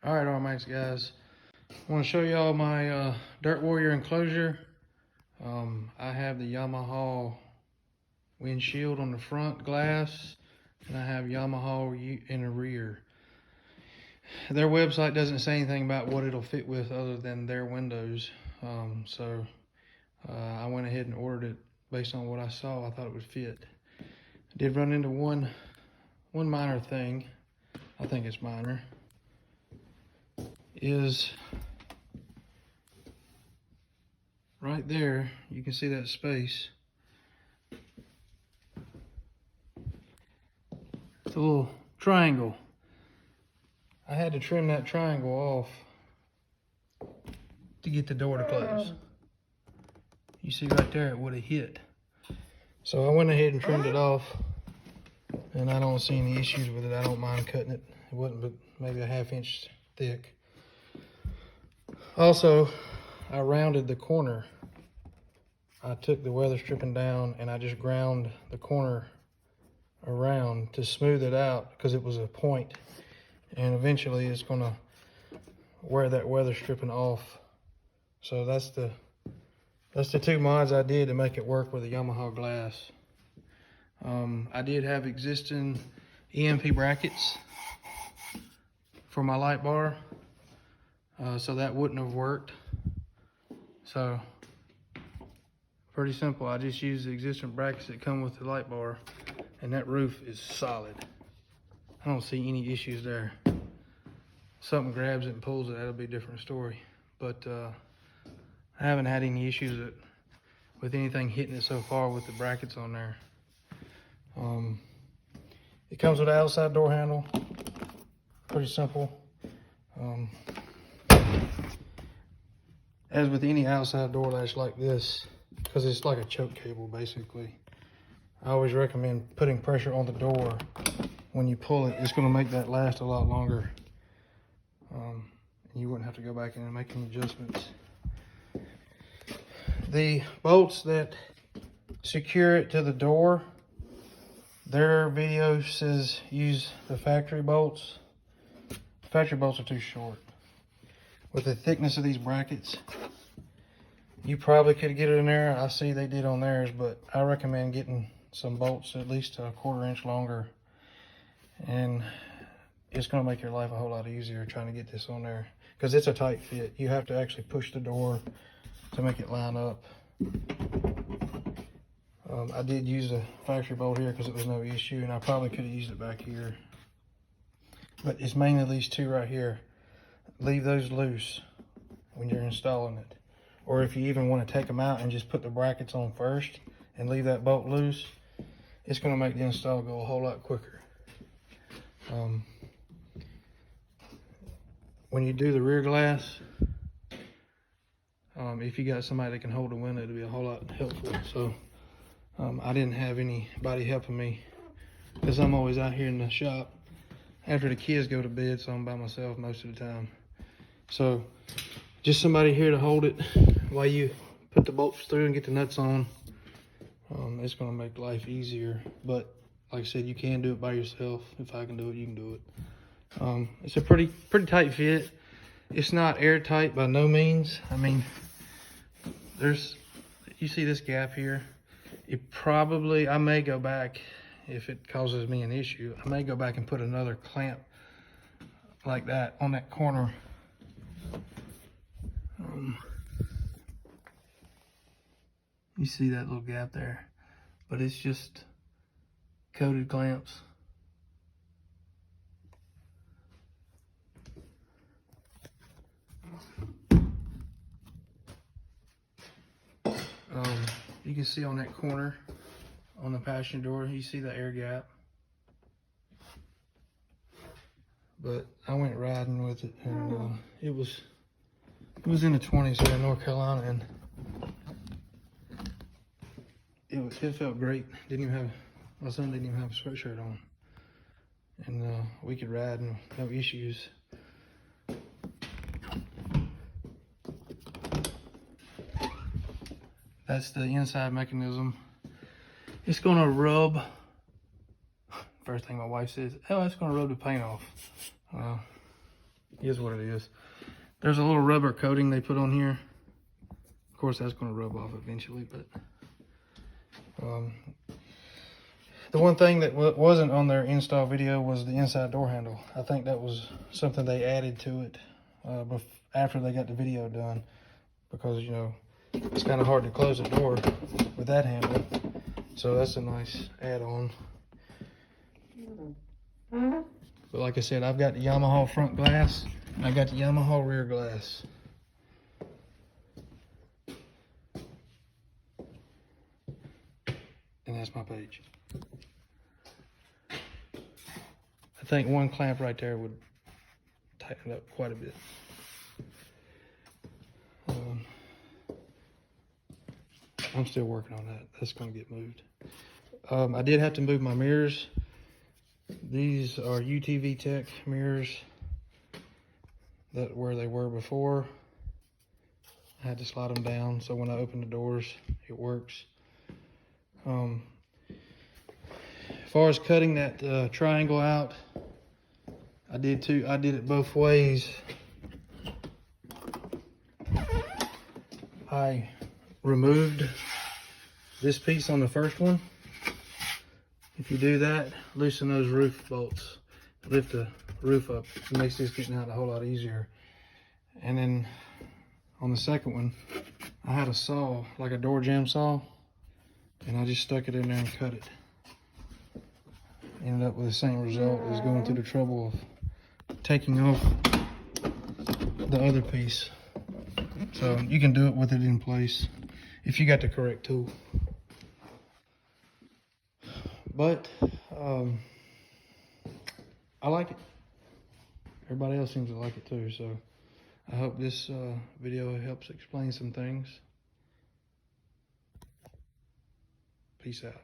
All right, Rmax guys, I want to show y'all my Dirt Warrior enclosure. I have the Yamaha windshield on the front glass, and I have Yamaha in the rear. Their website doesn't say anything about what it'll fit with other than their windows. I went ahead and ordered it based on what I saw. I thought it would fit. I did run into one minor thing. I think it's minor. Is right there, you can see that space. It's a little triangle. I had to trim that triangle off to get the door to close. You see right there, it would have hit. So I went ahead and trimmed it off, and I don't see any issues with it. I don't mind cutting it. It wasn't but maybe a 1/2 inch thick. Also, I rounded the corner. I took the weather stripping down and I just ground the corner around to smooth it out because it was a point, and eventually it's gonna wear that weather stripping off. So that's the two mods I did to make it work with the Yamaha glass. I did have existing EMP brackets for my light bar, so that wouldn't have worked. So pretty simple. I just used the existing brackets that come with the light bar, and that roof is solid. I don't see any issues there. Something grabs it and pulls it, that'll be a different story. But I haven't had any issues with anything hitting it so far with the brackets on there. It comes with an outside door handle. Pretty simple. As with any outside door latch like this, because it's like a choke cable basically, I always recommend putting pressure on the door when you pull it. It's going to make that last a lot longer, and you wouldn't have to go back in and make any adjustments. The bolts that secure it to the door, their video says use the factory bolts. Factory bolts are too short. With the thickness of these brackets, you probably could get it in there. I see they did on theirs, but I recommend getting some bolts at least a 1/4 inch longer, and it's going to make your life a whole lot easier trying to get this on there because it's a tight fit. You have to actually push the door to make it line up. I did use a factory bolt here because it was no issue, and I probably could have used it back here, but it's mainly these two right here. Leave those loose when you're installing it, or if you even want to take them out and just put the brackets on first and leave that bolt loose, it's going to make the install go a whole lot quicker. When you do the rear glass, if you got somebody that can hold the window, it'll be a whole lot helpful. So I didn't have anybody helping me because I'm always out here in the shop after the kids go to bed, so I'm by myself most of the time. So just somebody here to hold it while you put the bolts through and get the nuts on. It's going to make life easier, but like I said, you can do it by yourself. If I can do it, you can do it. It's a pretty tight fit. It's not airtight by no means. I mean, you see this gap here? I may go back, if it causes me an issue, I may go back and put another clamp like that on that corner. You see that little gap there, but it's just coated clamps. You can see on that corner on the passenger door, you see the air gap. But I went riding with it, and it was in the 20s here in North Carolina, and it felt great. My son didn't even have a sweatshirt on, and we could ride and no issues. That's the inside mechanism. It's gonna rub. First thing my wife says, "Oh, it's gonna rub the paint off." is what it is. There's a little rubber coating they put on here. Of course, that's going to rub off eventually, but the one thing that wasn't on their install video was the inside door handle. I think that was something they added to it after they got the video done, because, you know, it's kind of hard to close the door with that handle. So that's a nice add-on. But like I said, I've got the Yamaha front glass, and I got the Yamaha rear glass. And that's my page. I think one clamp right there would tighten it up quite a bit. I'm still working on that. That's going to get moved. I did have to move my mirrors. These are UTV Tech mirrors that where they were before. I had to slide them down so when I open the doors, it works. As far as cutting that triangle out, I did it both ways. I removed this piece on the first one. If you do that, loosen those roof bolts, lift the roof up. It makes this getting out a whole lot easier. And then on the second one, I had a saw, like a door jamb saw, and I just stuck it in there and cut it. Ended up with the same result as going through the trouble of taking off the other piece. So you can do it with it in place if you got the correct tool. But I like it. Everybody else seems to like it too. So I hope this video helps explain some things. Peace out.